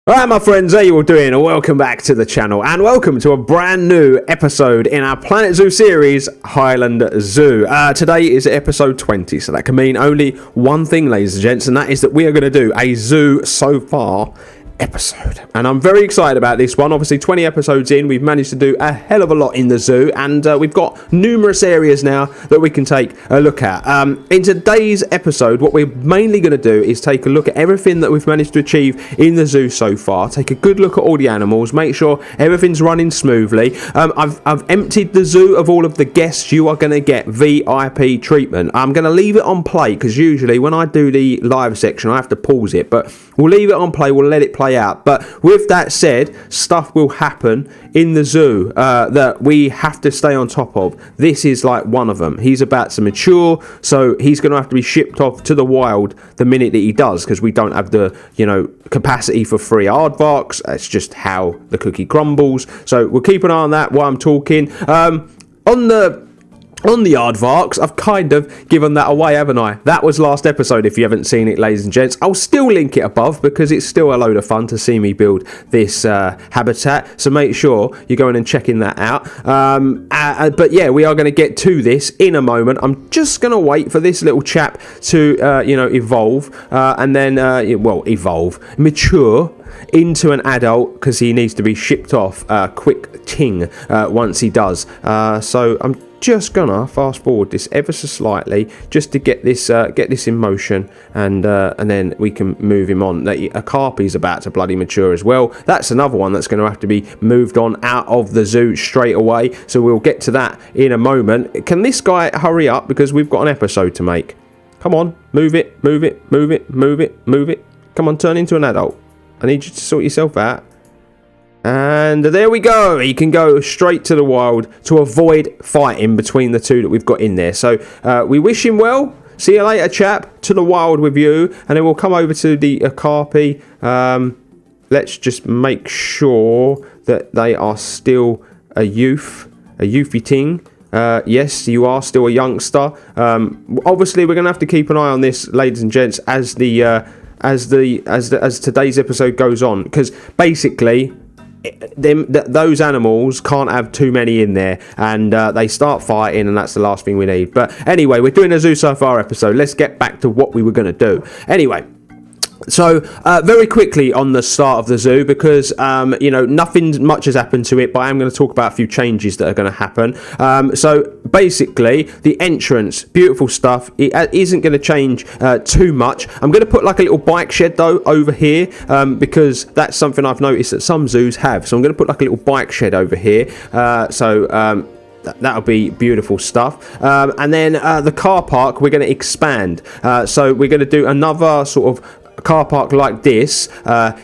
Alright my friends, how you all doing? Welcome back to the channel and welcome to a brand new episode in our Planet Zoo series, Hyland Zoo. Today is episode 20, so that can mean only one thing, ladies and gents, and that is that we are going to do a zoo so far episode. And I'm very excited about this one. Obviously 20 episodes in, we've managed to do a hell of a lot in the zoo, and we've got numerous areas now that we can take a look at. In today's episode, what we're mainly going to do is take a look at everything that we've managed to achieve in the zoo so far, take a good look at all the animals, make sure everything's running smoothly. I've emptied the zoo of all of the guests. You are going to get VIP treatment. I'm going to leave it on play because usually when I do the live section I have to pause it, but we'll leave it on play, we'll let it play out. But with that said, stuff will happen in the zoo that we have to stay on top of. This is like one of them. He's about to mature, so he's going to have to be shipped off to the wild the minute that he does, because we don't have the capacity for 3 aardvarks. That's just how the cookie crumbles. So we'll keep an eye on that while I'm talking. On the aardvarks, I've kind of given that away, haven't I? That was last episode. If you haven't seen it, ladies and gents, I'll still link it above because it's still a load of fun to see me build this habitat. So make sure you're going and checking that out. But yeah, we are going to get to this in a moment. I'm just going to wait for this little chap to, evolve and then, mature into an adult, because he needs to be shipped off quick ting once he does. So I'm just gonna fast forward this ever so slightly just to get this in motion, and then we can move him on. A carpy's about to bloody mature as well. That's another one that's going to have to be moved on out of the zoo straight away, so we'll get to that in a moment. Can this guy hurry up, because we've got an episode to make? Come on, move it. Come on, turn into an adult. I need you to sort yourself out. And there we go. He can go straight to the wild to avoid fighting between the two that we've got in there. So we wish him well. See you later, chap. To the wild with you. And then we'll come over to the carpy. Let's just make sure that they are still a youthy ting. Yes, you are still a youngster. Obviously, we're going to have to keep an eye on this, ladies and gents, as today's episode goes on, because basically those animals can't have too many in there, and they start fighting, and that's the last thing we need. But anyway, we're doing a zoo so far episode. Let's get back to what we were going to do. Anyway, so very quickly on the start of the zoo, because nothing much has happened to it, but I am going to talk about a few changes that are going to happen. So basically the entrance, beautiful stuff. It isn't going to change too much. I'm going to put like a little bike shed though over here, because that's something I've noticed that some zoos have. So I'm going to put like a little bike shed over here, that'll be beautiful stuff. And then the car park we're going to expand, so we're going to do another sort of car park like this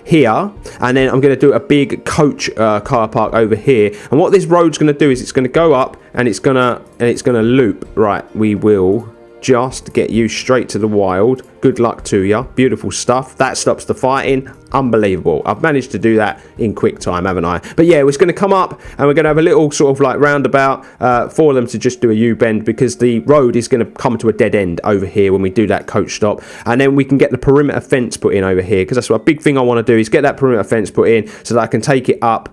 here, and then I'm going to do a big coach car park over here. And what this road's going to do is it's going to go up, and it's going to loop. Right, we will just get you straight to the wild. Good luck to you. Beautiful stuff. That stops the fighting. Unbelievable. I've managed to do that in quick time, haven't I? But yeah, it's going to come up, and we're going to have a little sort of like roundabout for them to just do a U-bend, because the road is going to come to a dead end over here when we do that coach stop. And then we can get the perimeter fence put in over here, because that's what a big thing I want to do, is get that perimeter fence put in so that I can take it up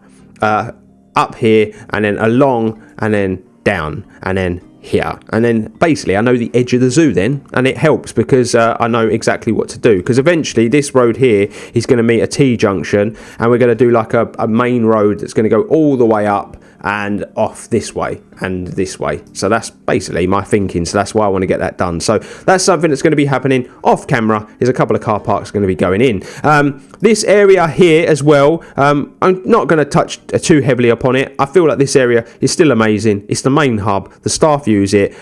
here, and then along, and then down, and then here, and then basically I know the edge of the zoo then, and it helps because I know exactly what to do, because eventually this road here is going to meet a T-junction, and we're going to do like a main road that's going to go all the way up and off this way and this way. So that's basically my thinking, so that's why I want to get that done. So that's something that's going to be happening off camera. There's a couple of car parks going to be going in. This area here as well, I'm not going to touch too heavily upon it. I feel like this area is still amazing. It's the main hub. The staff use it.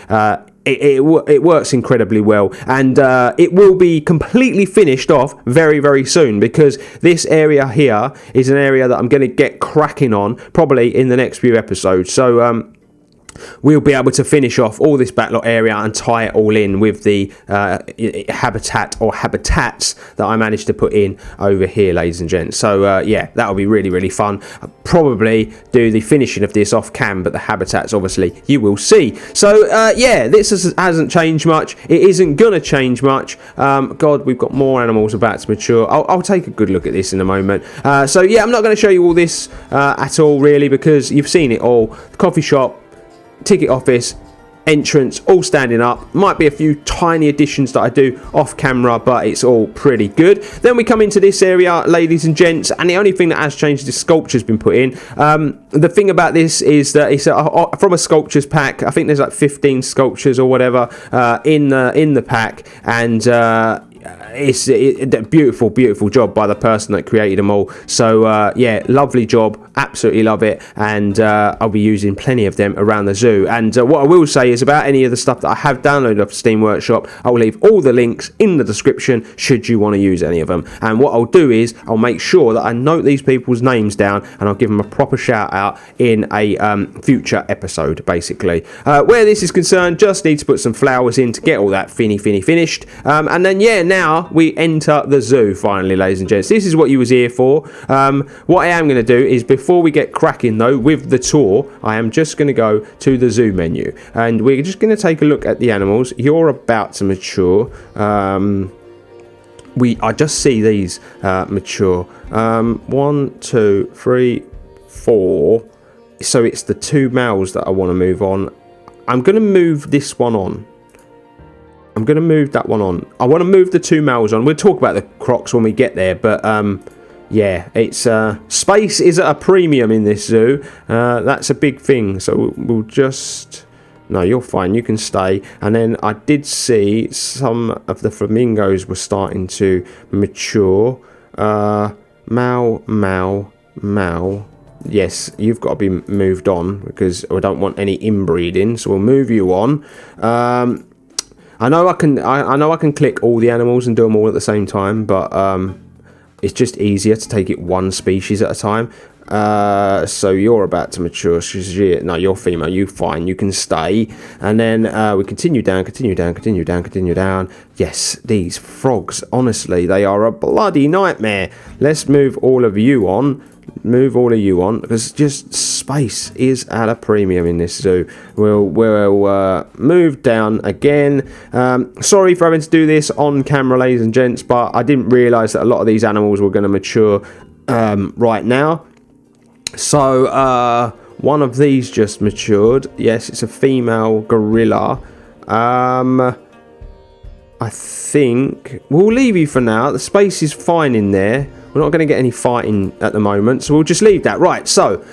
It works incredibly well, and it will be completely finished off very, very soon, because this area here is an area that I'm going to get cracking on probably in the next few episodes. So we'll be able to finish off all this backlot area and tie it all in with the habitat or habitats that I managed to put in over here, ladies and gents. So yeah, that'll be really, really fun. I'll probably do the finishing of this off cam, but the habitats obviously you will see. So yeah, this hasn't changed much. It isn't gonna change much. God, we've got more animals about to mature. I'll take a good look at this in a moment. So yeah, I'm not going to show you all this at all really, because you've seen it all. The coffee shop, ticket office, entrance, all standing up. Might be a few tiny additions that I do off camera, but it's all pretty good. Then we come into this area, ladies and gents, and the only thing that has changed is the sculpture's been put in. The thing about this is that it's from a sculptures pack. I think there's like 15 sculptures or whatever in the pack, and it's a beautiful job by the person that created them all. So yeah, lovely job, absolutely love it, and I'll be using plenty of them around the zoo. And what I will say is about any of the stuff that I have downloaded off Steam Workshop, I will leave all the links in the description should you want to use any of them. And what I'll do is I'll make sure that I note these people's names down, and I'll give them a proper shout out in a future episode, basically. Where this is concerned, just need to put some flowers in to get all that finished, and then yeah, now we enter the zoo finally, ladies and gents. This is what you was here for. What I am going to do is, before we get cracking though with the tour, I am just going to go to the zoo menu, and we're just going to take a look at the animals. You're about to mature. I just see these mature. 1, 2, 3, 4. So it's the 2 males that I want to move on. I'm going to move this one on. I'm going to move that one on. I want to move the 2 males on. We'll talk about the crocs when we get there, but yeah, it's space is at a premium in this zoo. That's a big thing. So we'll just... No, you're fine. You can stay. And then I did see some of the flamingos were starting to mature. Male. Yes, you've got to be moved on because I don't want any inbreeding. So we'll move you on. I know I can click all the animals and do them all at the same time, but it's just easier to take it one species at a time. So you're about to mature. No, you're female. You fine. You can stay. And then we continue down. Yes, these frogs. Honestly, they are a bloody nightmare. Let's move all of you on. Because just space is at a premium in this zoo. We'll move down again. Sorry for having to do this on camera, ladies and gents, but I didn't realise that a lot of these animals were going to mature right now. So one of these just matured. Yes, it's a female gorilla. I think we'll leave you for now. The space is fine in there. We're not going to get any fighting at the moment, so we'll just leave that. Right, so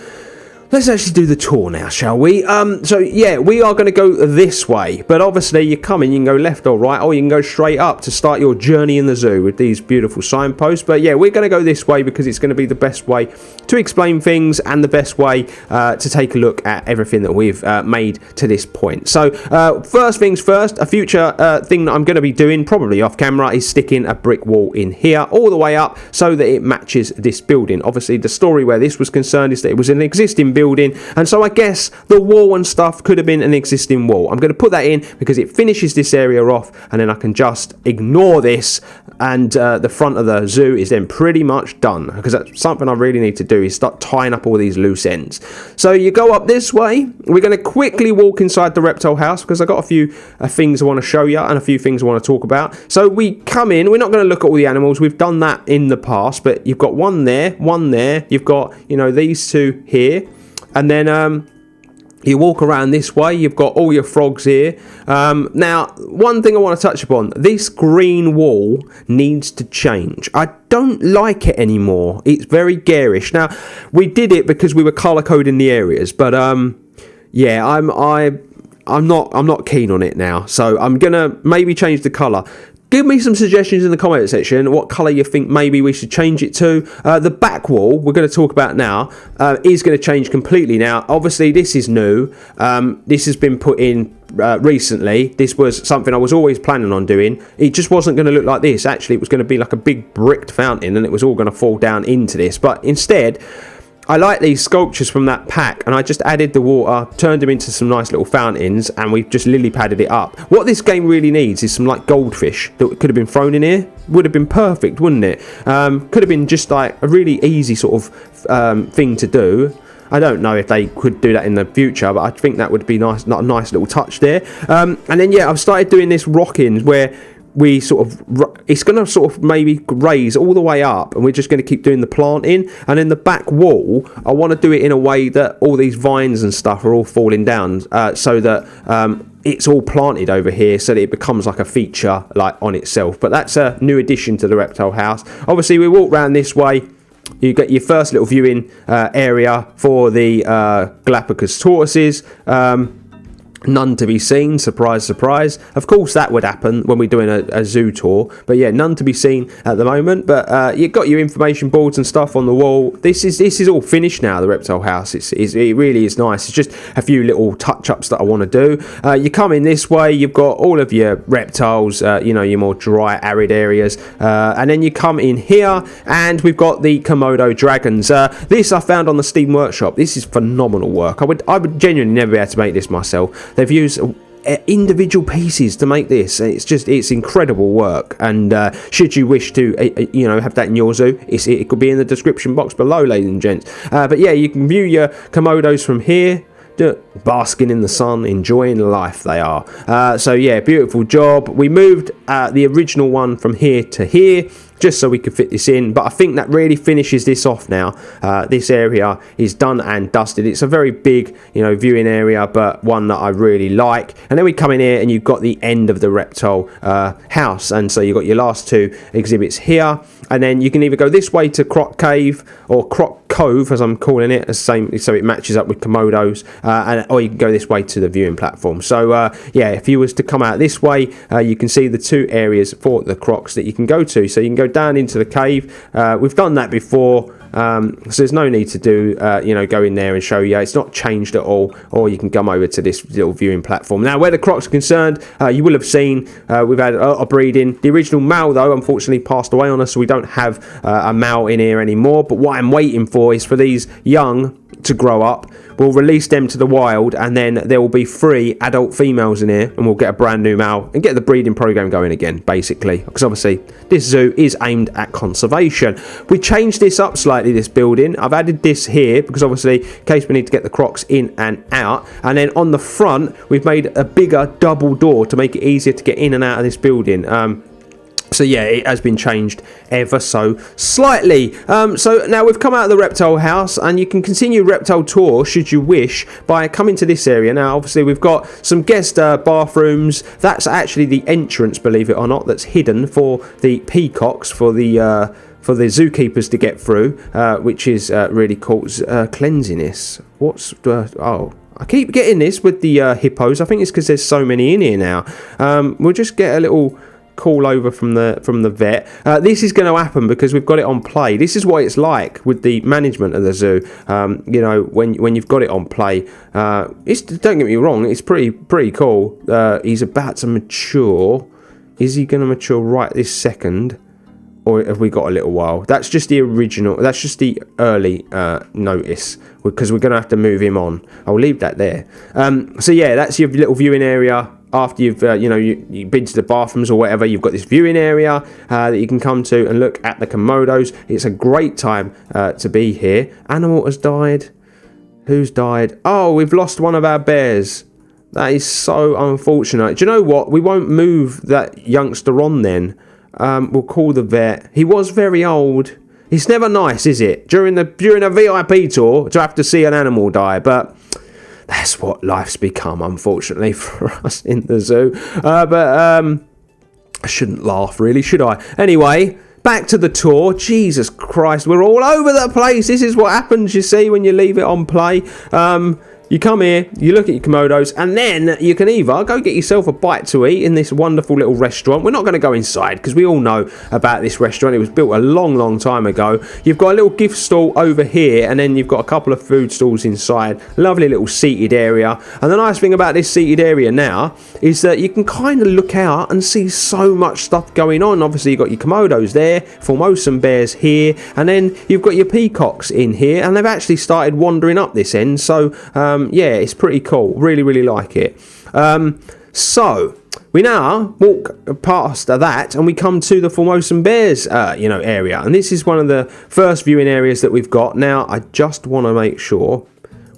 let's actually do the tour now, shall we? So yeah, we are going to go this way, but obviously you come in, you can go left or right, or you can go straight up to start your journey in the zoo with these beautiful signposts. But yeah, we're going to go this way because it's going to be the best way to explain things and the best way to take a look at everything that we've made to this point. So first things first, a future thing that I'm going to be doing probably off camera is sticking a brick wall in here all the way up so that it matches this building. Obviously the story where this was concerned is that it was an existing building, and so I guess the wall and stuff could have been an existing wall. I'm going to put that in because it finishes this area off, and then I can just ignore this, and the front of the zoo is then pretty much done, because that's something I really need to do, is start tying up all these loose ends. So you go up this way. We're going to quickly walk inside the reptile house because I've got a few things I want to show you and a few things I want to talk about. So we come in. We're not going to look at all the animals. We've done that in the past, but you've got one there. You've got, these 2 here. And then you walk around this way, you've got all your frogs here. Now, one thing I want to touch upon, this green wall needs to change. I don't like it anymore. It's very garish. Now, we did it because we were color coding the areas, but yeah, I'm not keen on it now. So I'm gonna maybe change the color. Give me some suggestions in the comment section what colour you think maybe we should change it to. The back wall we're going to talk about now is going to change completely now. Obviously this is new. This has been put in recently. This was something I was always planning on doing. It just wasn't going to look like this. Actually it was going to be like a big bricked fountain and it was all going to fall down into this. But instead I like these sculptures from that pack, and I just added the water, turned them into some nice little fountains, and we've just lily padded it up. What this game really needs is some like goldfish that could have been thrown in here. Would have been perfect, wouldn't it? Could have been just like a really easy sort of thing to do. I don't know if they could do that in the future, but I think that would be nice, not a nice little touch there. And then yeah, I've started doing this rocking where we sort of, it's going to sort of maybe raise all the way up, and we're just going to keep doing the planting. And in the back wall, I want to do it in a way that all these vines and stuff are all falling down, so that it's all planted over here, so that it becomes like a feature like on itself. But that's a new addition to the reptile house. Obviously, we walk around this way. You get your first little viewing area for the Galapagos tortoises. None to be seen, surprise, surprise. Of course, that would happen when we're doing a zoo tour. But yeah, none to be seen at the moment. But you've got your information boards and stuff on the wall. This is all finished now, the reptile house. It really is nice. It's just a few little touch-ups that I want to do. You come in this way, you've got all of your reptiles, your more dry, arid areas. And then you come in here, and we've got the Komodo dragons. This I found on the Steam Workshop. This is phenomenal work. I would genuinely never be able to make this myself. They've used individual pieces to make this. It's incredible work, and should you wish to have that in your zoo, it could be in the description box below, ladies and gents. But yeah, you can view your Komodos from here, basking in the sun, enjoying life they are. So yeah, beautiful job. We moved the original one from here to here, just so we could fit this in, but I think that really finishes this off now. This area is done and dusted. It's a very big viewing area, but one that I really like. And then we come in here, and you've got the end of the reptile house, and so you've got your last two exhibits here. And then you can either go this way to Croc Cave, or Croc Cove, as I'm calling it, so it matches up with Komodos, or you can go this way to the viewing platform. So yeah, if you was to come out this way, you can see the two areas for the crocs that you can go to. So you can go down into the cave. We've done that before, so there's no need to do go in there and show you. It's not changed at all. Or you can come over to this little viewing platform. Now, where the crocs are concerned, you will have seen we've had a lot of breeding. The original male, though, unfortunately passed away on us, so we don't have a male in here anymore. But what I'm waiting for is for these young to grow up. We'll release them to the wild, and then there will be 3 adult females in here, and we'll get a brand new male and get the breeding program going again, basically, because obviously this zoo is aimed at conservation. We changed this up slightly, this building. I've added this here because obviously in case we need to get the crocs in and out, and then on the front we've made a bigger double door to make it easier to get in and out of this building. So yeah, it has been changed ever so slightly. So now we've come out of the reptile house, and you can continue reptile tour should you wish by coming to this area. Now obviously we've got some guest bathrooms. That's actually the entrance, believe it or not, that's hidden for the peacocks, for the zookeepers to get through, which is really cool. Cleanliness. I keep getting this with the hippos. I think it's because there's so many in here now. We'll just get a little call over from the vet. This is going to happen because we've got it on play. This is what it's like with the management of the zoo. When you've got it on play, don't get me wrong, it's pretty cool. He's about to mature. Is he going to mature right this second, or have we got a little while? That's just the original. That's just the early notice, because we're going to have to move him on. I'll leave that there. So yeah, that's your little viewing area. After you've you've been to the bathrooms or whatever, you've got this viewing area that you can come to and look at the Komodos. It's a great time to be here. Animal has died. Who's died? Oh, we've lost one of our bears. That is so unfortunate. Do you know what? We won't move that youngster on then. We'll call the vet. He was very old. It's never nice, is it? During a VIP tour to have to see an animal die, but that's what life's become, unfortunately, for us in the zoo. I shouldn't laugh, really, should I? Anyway, back to the tour. Jesus Christ, we're all over the place. This is what happens, you see, when you leave it on play. you come here, you look at your Komodos, and then you can either go get yourself a bite to eat in this wonderful little restaurant. We're not going to go inside because we all know about this restaurant. It was built a long time ago. You've got a little gift stall over here, and then you've got a couple of food stalls inside. Lovely little seated area. And the nice thing about this seated area now is that you can kind of look out and see so much stuff going on. Obviously, you've got your Komodos there, Formosan bears here, and then you've got your peacocks in here, and they've actually started wandering up this end. So yeah, it's pretty cool. Really like it. So we now walk past that and we come to the Formosan bears area, and this is one of the first viewing areas that we've got. Now I just want to make sure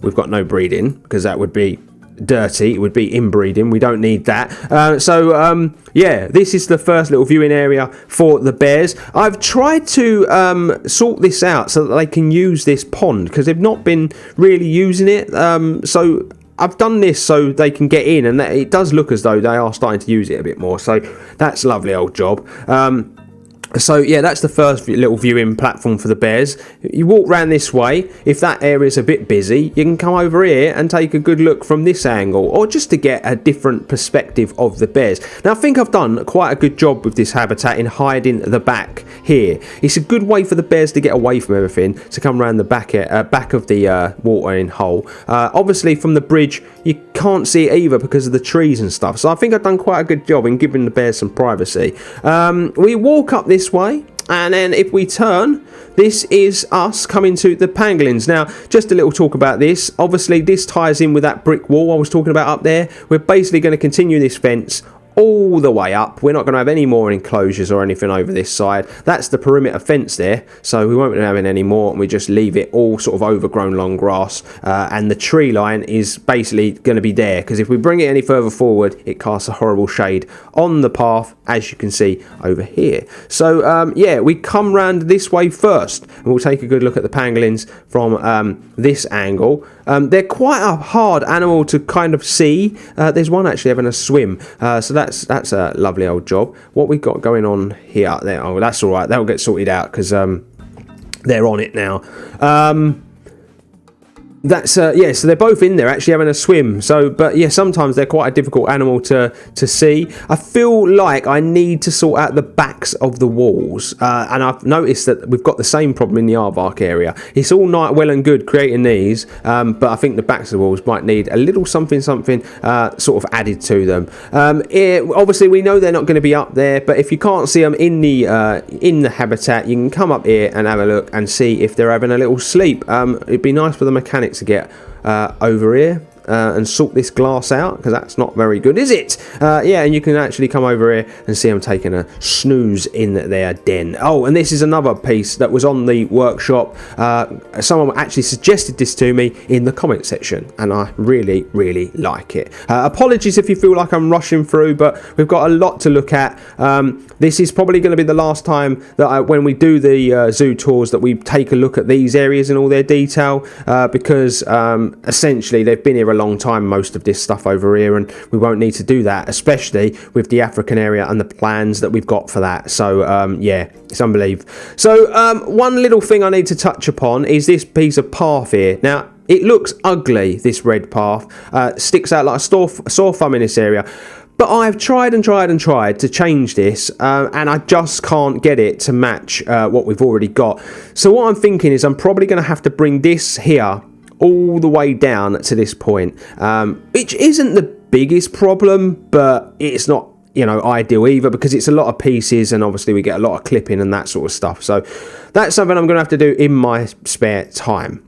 we've got no breeding, because that would be dirty. It would be inbreeding. We don't need that. Yeah, this is the first little viewing area for the bears. I've tried to sort this out so that they can use this pond, because they've not been really using it. So I've done this so they can get in, and it does look as though they are starting to use it a bit more. So that's a lovely old job. So yeah, that's the first little viewing platform for the bears. You walk round this way. If that area's a bit busy, you can come over here and take a good look from this angle, or just to get a different perspective of the bears. Now I think I've done quite a good job with this habitat in hiding the back here. It's a good way for the bears to get away from everything, to come around the back of the watering hole. Obviously from the bridge you can't see it either because of the trees and stuff. So I think I've done quite a good job in giving the bears some privacy. We walk up this way, and then if we turn, this is us coming to the pangolins. Now just a little talk about this. Obviously this ties in with that brick wall I was talking about up there. We're basically going to continue this fence all the way up. We're not going to have any more enclosures or anything over this side. That's the perimeter fence there, so we won't be having any more, and we just leave it all sort of overgrown long grass, and the tree line is basically going to be there, because if we bring it any further forward it casts a horrible shade on the path, as you can see over here. So yeah, we come round this way first, and we'll take a good look at the pangolins from this angle. They're quite a hard animal to kind of see. There's one actually having a swim, so that's a lovely old job. What we got going on here? There, oh, that's all right. That'll get sorted out because they're on it now. That's yeah, so they're both in there actually having a swim. So but yeah, sometimes they're quite a difficult animal to see. I feel like I need to sort out the backs of the walls, and I've noticed that we've got the same problem in the aardvark area. It's all well and good creating these, but I think the backs of the walls might need a little something sort of added to them. Obviously we know they're not going to be up there, but if you can't see them in the habitat, you can come up here and have a look and see if they're having a little sleep. It'd be nice for the mechanics to get over here and sort this glass out, because that's not very good, is it? Yeah, and you can actually come over here and see them taking a snooze in their den. Oh, and this is another piece that was on the workshop. Someone actually suggested this to me in the comment section, and I really like it. Apologies if you feel like I'm rushing through, but we've got a lot to look at. This is probably going to be the last time that when we do the zoo tours, that we take a look at these areas in all their detail, because essentially they've been here a long time, most of this stuff over here, and we won't need to do that, especially with the African area and the plans that we've got for that. So yeah, it's unbelievable. So one little thing I need to touch upon is this piece of path here. Now it looks ugly, this red path, sticks out like a sore thumb in this area. But I've tried to change this, and I just can't get it to match what we've already got. So what I'm thinking is I'm probably going to have to bring this here all the way down to this point, which isn't the biggest problem, but it's not, you know, ideal either, because it's a lot of pieces, and obviously we get a lot of clipping and that sort of stuff. So that's something I'm going to have to do in my spare time.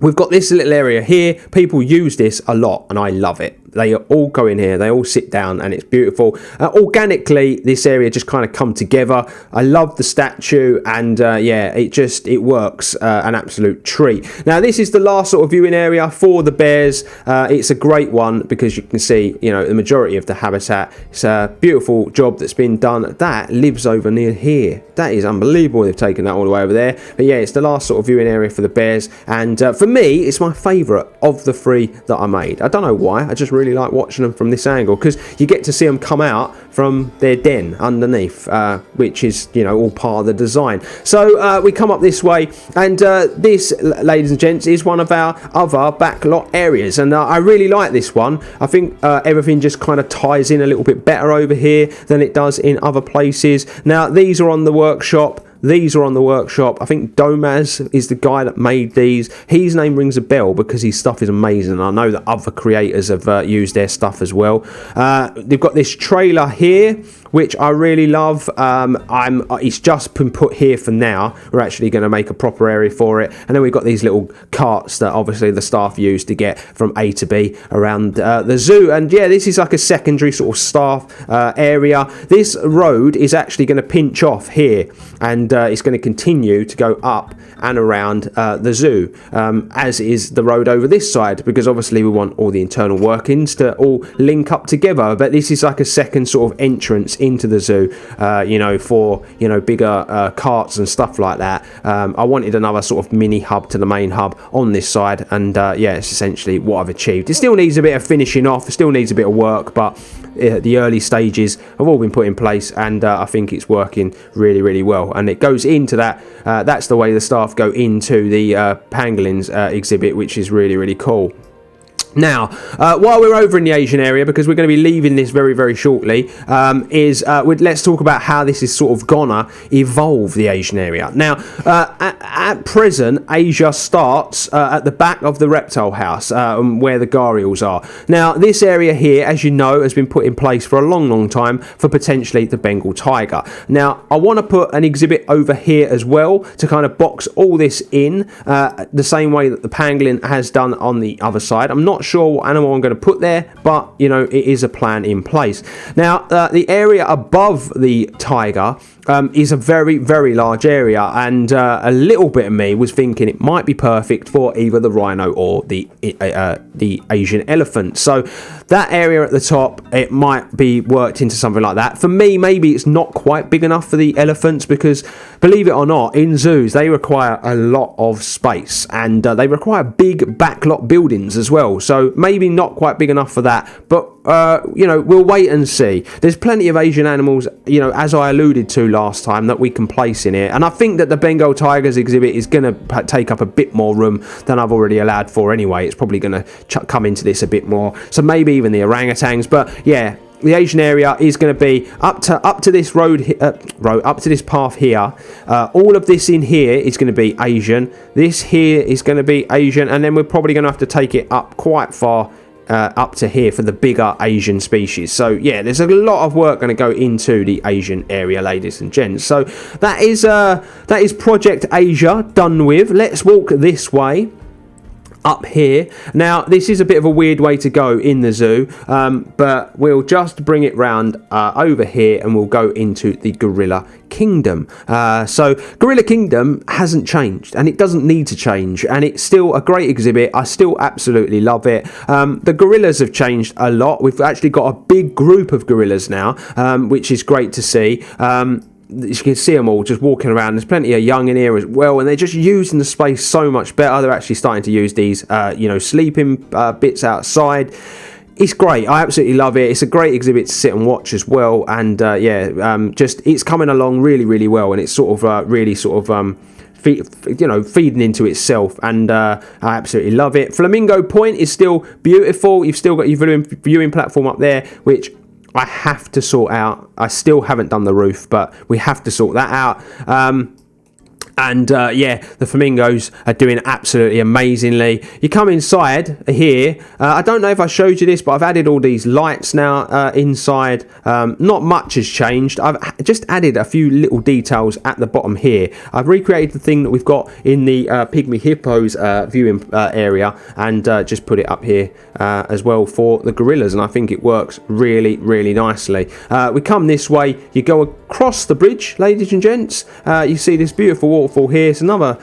We've got this little area here. People use this a lot, and I love it. They all go in here, they all sit down, and it's beautiful. Organically, this area just kind of come together. I love the statue, and yeah, it works, an absolute treat. Now, this is the last sort of viewing area for the bears. It's a great one because you can see, you know, the majority of the habitat. It's a beautiful job that's been done. That lives over near here. That is unbelievable. They've taken that all the way over there. But yeah, it's the last sort of viewing area for the bears, and for me, it's my favourite of the three that I made. I don't know why. I just really really like watching them from this angle, because you get to see them come out from their den underneath, which is, you know, all part of the design. So we come up this way, and this, ladies and gents, is one of our other backlot areas, and I really like this one. I think everything just kind of ties in a little bit better over here than it does in other places. Now, these are on the workshop. These are on the workshop. I think Domaz is the guy that made these. His name rings a bell because his stuff is amazing. I know that other creators have used their stuff as well. They've got this trailer here, which I really love. It's just been put here for now. We're actually going to make a proper area for it. And then we've got these little carts that obviously the staff use to get from A to B around the zoo. And yeah, this is like a secondary sort of staff area. This road is actually going to pinch off here, and it's going to continue to go up and around the zoo, as is the road over this side, because obviously we want all the internal workings to all link up together. But this is like a second sort of entrance into the zoo, you know, for, you know, bigger carts and stuff like that. I wanted another sort of mini hub to the main hub on this side, and yeah, it's essentially what I've achieved. It still needs a bit of finishing off, it still needs a bit of work, but the early stages have all been put in place, and I think it's working really, really well. And it goes into that, that's the way the staff go into the Pangolins exhibit, which is really, really cool. Now, while we're over in the Asian area, because we're going to be leaving this very, very shortly, let's talk about how this is sort of gonna evolve the Asian area. Now, at present, Asia starts at the back of the reptile house, where the gharials are. Now, this area here, as you know, has been put in place for a long, long time for potentially the Bengal tiger. Now, I want to put an exhibit over here as well to kind of box all this in, the same way that the pangolin has done on the other side. I'm not sure what animal I'm going to put there, but you know, it is a plan in place. Now, the area above the tiger is a very, very large area, and a little bit of me was thinking it might be perfect for either the rhino or the Asian elephant. So that area at the top, it might be worked into something like that. For me, maybe it's not quite big enough for the elephants, because believe it or not, in zoos they require a lot of space, and they require big backlot buildings as well. So maybe not quite big enough for that, but you know, we'll wait and see. There's plenty of Asian animals, you know, as I alluded to last time, that we can place in here, and I think that the Bengal tigers exhibit is going to take up a bit more room than I've already allowed for anyway. It's probably going to come into this a bit more, so maybe even the orangutans. But yeah, the Asian area is going to be up to this road, up to this path here. All of this in here is going to be Asian. This here is going to be Asian, and then we're probably going to have to take it up quite far, up to here for the bigger Asian species. So yeah, there's a lot of work going to go into the Asian area, ladies and gents. So that is Project Asia done with. Let's walk this way up here. Now, this is a bit of a weird way to go in the zoo, but we'll just bring it round over here, and we'll go into the gorilla kingdom. So Gorilla Kingdom hasn't changed, and it doesn't need to change, and it's still a great exhibit. I still absolutely love it. The gorillas have changed a lot. We've actually got a big group of gorillas now, which is great to see. You can see them all just walking around. There's plenty of young in here as well, and they're just using the space so much better. They're actually starting to use these you know, sleeping bits outside. It's great. I absolutely love it. It's a great exhibit to sit and watch as well, and yeah, just it's coming along really, really well, and it's sort of really sort of feeding into itself, and I absolutely love it. Flamingo Point is still beautiful. You've still got your viewing platform up there, which I have to sort out. I still haven't done the roof, but we have to sort that out. And yeah, the flamingos are doing absolutely amazingly. You come inside here. I don't know if I showed you this, but I've added all these lights now inside. Not much has changed. I've just added a few little details at the bottom here. I've recreated the thing that we've got in the pygmy hippos viewing area, and just put it up here as well for the gorillas, and I think it works really, really nicely. We come this way. You go across the bridge, ladies and gents. You see this beautiful waterfall here. It's another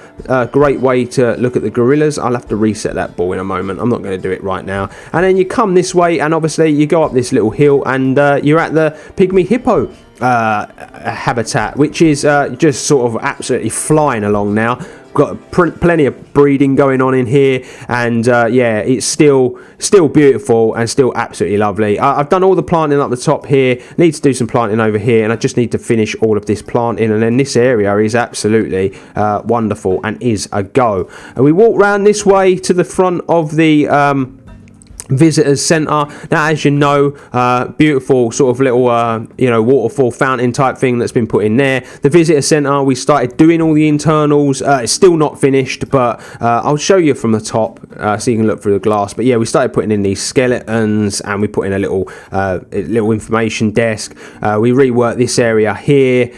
great way to look at the gorillas. I'll have to reset that ball in a moment. I'm not going to do it right now. And then you come this way, and obviously you go up this little hill, and you're at the pygmy hippo habitat, which is just sort of absolutely flying along now. got plenty of breeding going on in here, and yeah, it's still beautiful and still absolutely lovely. I've done all the planting up the top here, need to do some planting over here, and I just need to finish all of this planting, and then this area is absolutely wonderful and is a go. And we walk round this way to the front of the visitors center. Now, as you know, beautiful sort of little waterfall fountain type thing that's been put in there. The visitor center, we started doing all the internals. It's still not finished, but I'll show you from the top so you can look through the glass. But yeah, we started putting in these skeletons, and we put in a little information desk. We reworked this area here.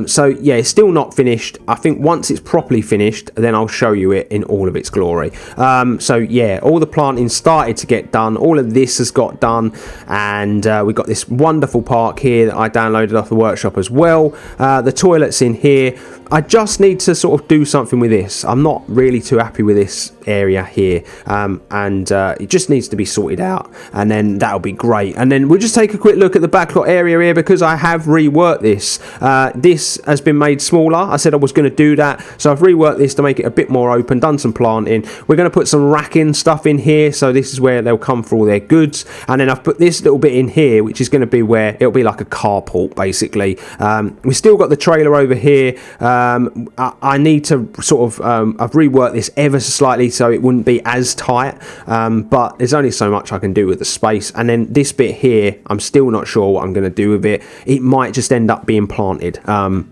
So yeah, it's still not finished. I think once it's properly finished, then I'll show you it in all of its glory. So yeah, all the planting started to get done. All of this has got done, and we got this wonderful park here that I downloaded off the workshop as well. The toilets in here. I just need to sort of do something with this. I'm not really too happy with this area here, and it just needs to be sorted out, and then that'll be great. And then we'll just take a quick look at the backlot area here, because I have reworked this. This has been made smaller. I said I was going to do that, so I've reworked this to make it a bit more open, done some planting. We're going to put some racking stuff in here, so this is where they'll come for all their goods. And then I've put this little bit in here, which is going to be where it'll be like a carport basically. We've still got the trailer over here. I need to sort of I've reworked this ever so slightly so it wouldn't be as tight, but there's only so much I can do with the space. And then this bit here, I'm still not sure what I'm going to do with it. It might just end up being planted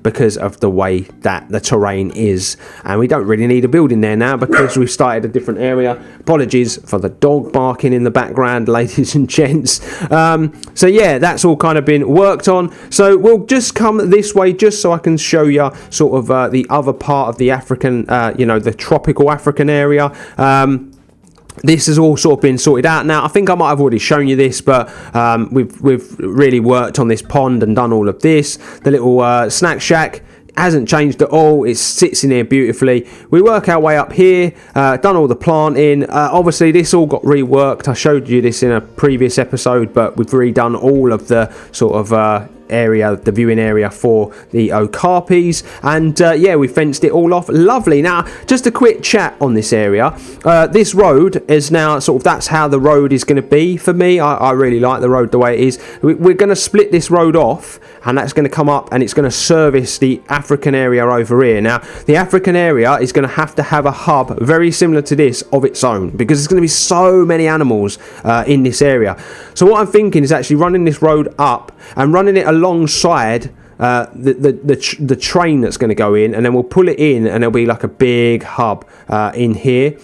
because of the way that the terrain is, and we don't really need a building there now because we've started a different area. Apologies for the dog barking in the background, ladies and gents. So yeah, that's all kind of been worked on. So we'll just come this way just so I can show you sort of the other part of the African, the tropical African area. This has all sort of been sorted out now. I think I might have already shown you this, but we've really worked on this pond and done all of this. The little snack shack hasn't changed at all. It sits in here beautifully. We work our way up here, done all the planting. Obviously this all got reworked. I showed you this in a previous episode, but we've redone all of the sort of area, the viewing area for the okapis, and yeah, we fenced it all off. Lovely. Now, just a quick chat on this area. This road is now sort of, that's how the road is going to be for me. I really like the road the way it is. We're going to split this road off, and that's going to come up and it's going to service the African area over here. Now, the African area is going to have a hub very similar to this of its own, because there's going to be so many animals in this area. So what I'm thinking is actually running this road up and running it alongside the train that's going to go in, and then we'll pull it in, and there'll be like a big hub in here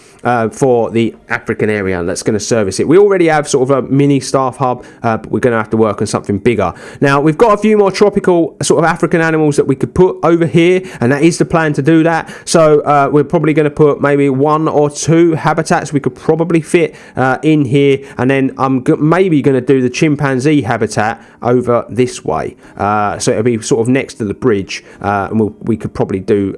for the African area that's going to service it. We already have sort of a mini staff hub, but we're going to have to work on something bigger. Now, we've got a few more tropical sort of African animals that we could put over here, and that is the plan to do that. So we're probably going to put maybe 1 or 2 habitats we could probably fit in here, and then I'm maybe going to do the chimpanzee habitat over this way. So it'll be sort of next to the bridge, and we could probably do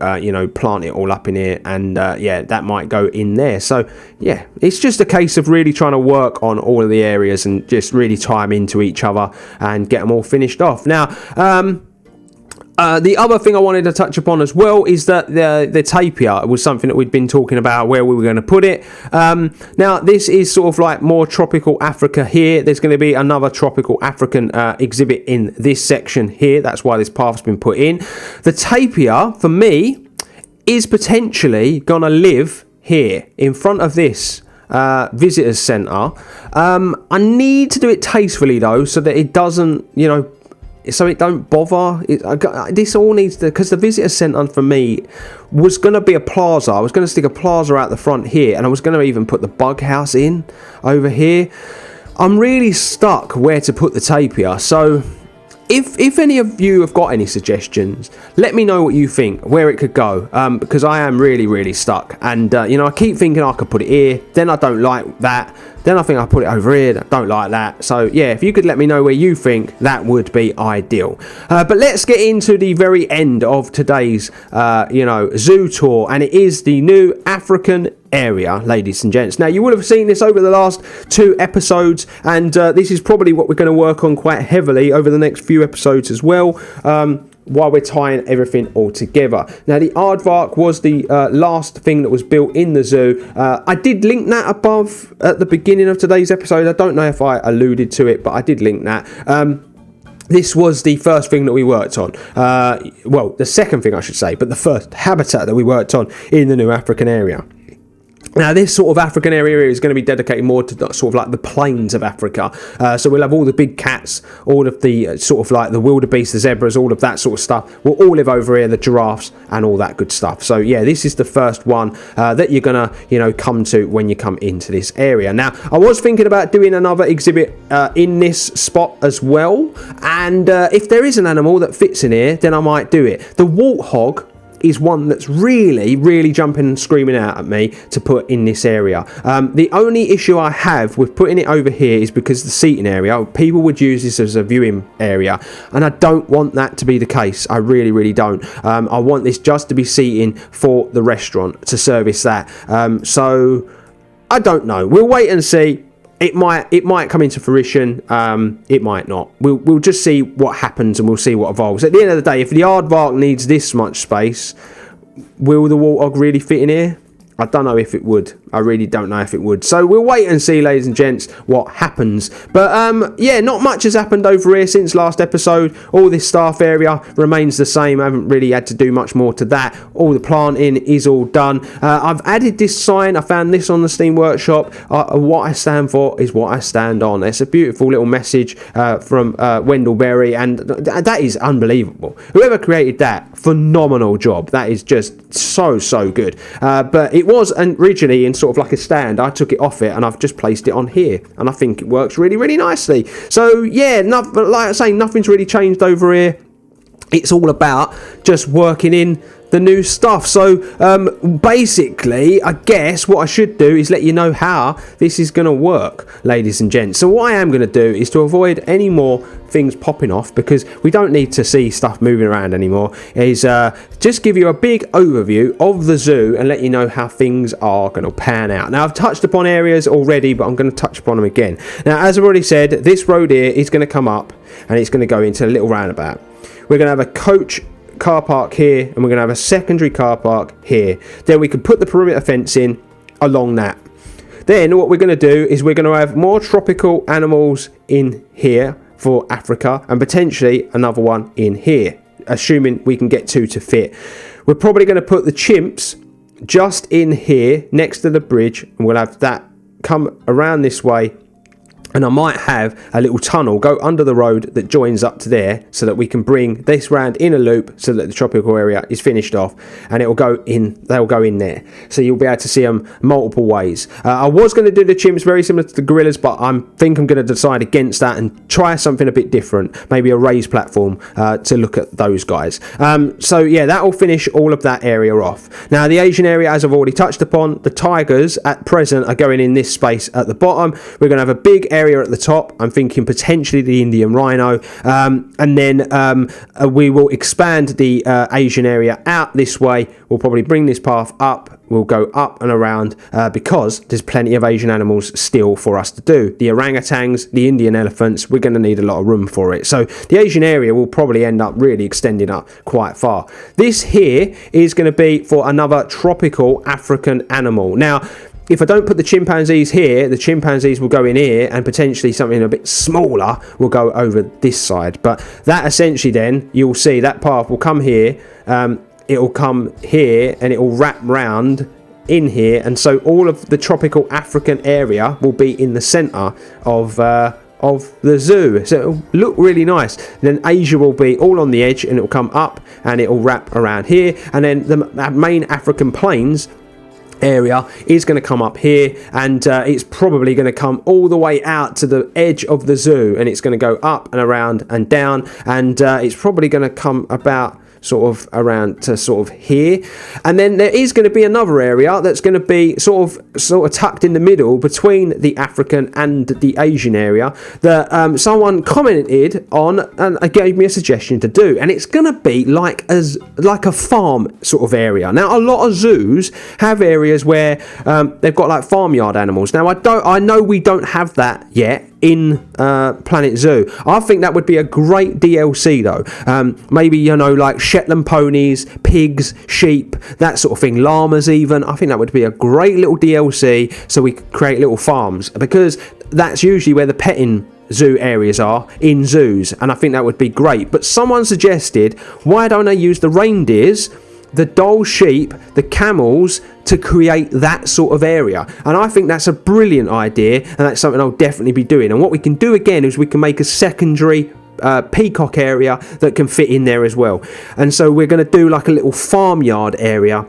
plant it all up in here, and yeah, that might go in there. So yeah, it's just a case of really trying to work on all of the areas and just really tie them into each other and get them all finished off. Now, the other thing I wanted to touch upon as well is that the tapir was something that we'd been talking about where we were going to put it. Now, this is sort of like more tropical Africa here. There's going to be another tropical African exhibit in this section here. That's why this path's been put in. The tapir, for me, is potentially going to live here in front of this visitors centre. I need to do it tastefully though, so that it doesn't, so it don't bother. This all needs to, because the visitor centre for me was going to be a plaza. I was going to stick a plaza out the front here, and I was going to even put the bug house in over here. I'm really stuck where to put the tapir. So if any of you have got any suggestions, let me know what you think, where it could go, because I am really stuck. And I keep thinking I could put it here, then I don't like that, then I think I put it over here, I don't like that. So yeah, if you could let me know where you think, that would be ideal. But let's get into the very end of today's zoo tour, and it is the new African area, ladies and gents. Now, you would have seen this over the last 2 episodes, and this is probably what we're going to work on quite heavily over the next few episodes as well. while we're tying everything all together. Now, the aardvark was the last thing that was built in the zoo. I did link that above at the beginning of today's episode. I don't know if I alluded to it, but I did link that. This was the first thing that we worked on. Well, the second thing I should say, but the first habitat that we worked on in the new African area. Now, this sort of African area is going to be dedicated more to sort of like the plains of Africa. So we'll have all the big cats, all of the sort of like the wildebeest, the zebras, all of that sort of stuff. We'll all live over here, the giraffes and all that good stuff. So yeah, this is the first one that you're going to, come to when you come into this area. Now, I was thinking about doing another exhibit in this spot as well. And if there is an animal that fits in here, then I might do it. The warthog is one that's really jumping and screaming out at me to put in this area. The only issue I have with putting it over here is because the seating area, people would use this as a viewing area, and I don't want that to be the case. I really don't. I want this just to be seating for the restaurant, to service that. So I don't know. We'll wait and see. It might come into fruition. It might not. We'll just see what happens, and we'll see what evolves. At the end of the day, if the aardvark needs this much space, will the warthog really fit in here? I don't know if it would. I really don't know if it would. So we'll wait and see, ladies and gents, what happens. But yeah, not much has happened over here since last episode. All this staff area remains the same. I haven't really had to do much more to that. All the planting is all done. I've added this sign. I found this on the Steam Workshop. What I stand for is what I stand on. It's a beautiful little message from Wendell Berry, and that is unbelievable. Whoever created that, phenomenal job. That is just so good. But it was originally in sort of like a stand. I took it off it and I've just placed it on here, and I think it works really nicely. So yeah, like I say, nothing's really changed over here. It's all about just working in the new stuff. So basically, I guess what I should do is let you know how this is going to work, ladies and gents. So what I am going to do is, to avoid any more things popping off, because we don't need to see stuff moving around anymore, is just give you a big overview of the zoo and let you know how things are going to pan out. Now, I've touched upon areas already, but I'm going to touch upon them again. Now, as I've already said, this road here is going to come up and it's going to go into a little roundabout. We're going to have a coach car park here, and we're going to have a secondary car park here. Then we can put the perimeter fence in along that. Then what we're going to do is we're going to have more tropical animals in here for Africa, and potentially another one in here, assuming we can get two to fit. We're probably going to put the chimps just in here next to the bridge, and we'll have that come around this way. And I might have a little tunnel go under the road that joins up to there, so that we can bring this round in a loop so that the tropical area is finished off, and it'll go in. They'll go in there, so you'll be able to see them multiple ways. I was going to do the chimps very similar to the gorillas, but I think I'm going to decide against that and try something a bit different, maybe a raised platform to look at those guys. So yeah, that will finish all of that area off. Now, the Asian area, as I've already touched upon, the tigers at present are going in this space at the bottom. We're going to have a big area at the top. I'm thinking potentially the Indian rhino, and then we will expand the Asian area out this way. We'll probably bring this path up. We'll go up and around because there's plenty of Asian animals still for us to do. The orangutans, the Indian elephants, we're going to need a lot of room for it. So the Asian area will probably end up really extending up quite far. This here is going to be for another tropical African animal. Now, if I don't put the chimpanzees here, the chimpanzees will go in here, and potentially something a bit smaller will go over this side. But that essentially, then you'll see that path will come here, it'll come here, and it will wrap round in here, and so all of the tropical African area will be in the centre of the zoo. So it'll look really nice. Then Asia will be all on the edge, and it'll come up and it'll wrap around here, and then the main African plains area is going to come up here, and it's probably going to come all the way out to the edge of the zoo, and it's going to go up and around and down, and it's probably going to come about sort of around to sort of here. And then there is going to be another area that's going to be sort of tucked in the middle between the African and the Asian area that someone commented on and gave me a suggestion to do, and it's going to be like a farm sort of area. Now, a lot of zoos have areas where they've got like farmyard animals. Now, I know we don't have that yet in Planet Zoo. I think that would be a great DLC though. Maybe, you know, like Shetland ponies, pigs, sheep, that sort of thing, llamas even. I think that would be a great little DLC, so we could create little farms, because that's usually where the petting zoo areas are, in zoos, and I think that would be great. But someone suggested, why don't I use the reindeers, the Dole sheep, the camels to create that sort of area? And I think that's a brilliant idea, and that's something I'll definitely be doing. And what we can do again is we can make a secondary peacock area that can fit in there as well. And so we're going to do like a little farmyard area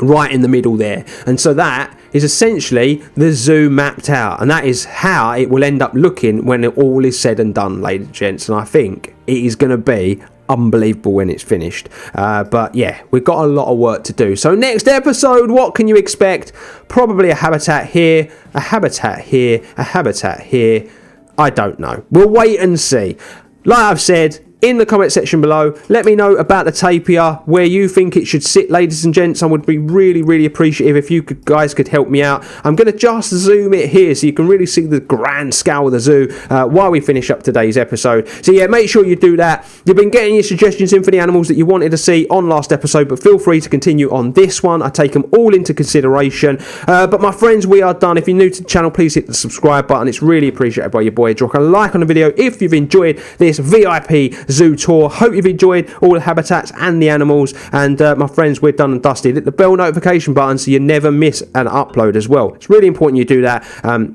right in the middle there, and so that is essentially the zoo mapped out, and that is how it will end up looking when it all is said and done, ladies and gents. And I think it is going to be unbelievable when it's finished. But yeah, we've got a lot of work to do. So next episode, what can you expect? Probably a habitat here, a habitat here, a habitat here. I don't know. We'll wait and see. Like I've said, in the comment section below, let me know about the tapir, where you think it should sit, ladies and gents. I would be really appreciative if you guys could help me out. I'm going to just zoom it here so you can really see the grand scale of the zoo while we finish up today's episode. So yeah, make sure you do that. You've been getting your suggestions in for the animals that you wanted to see on last episode, but feel free to continue on this one. I take them all into consideration. But my friends, we are done. If you're new to the channel, please hit the subscribe button. It's really appreciated by your boy. Drop a like on the video if you've enjoyed this VIP zoo tour. Hope you've enjoyed all the habitats and the animals. And my friends, we're done and dusted. Hit the bell notification button so you never miss an upload as well. It's really important you do that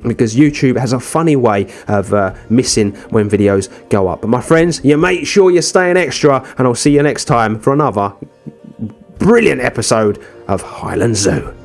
because YouTube has a funny way of missing when videos go up. But my friends, you make sure you're staying extra, and I'll see you next time for another brilliant episode of Hyland Zoo.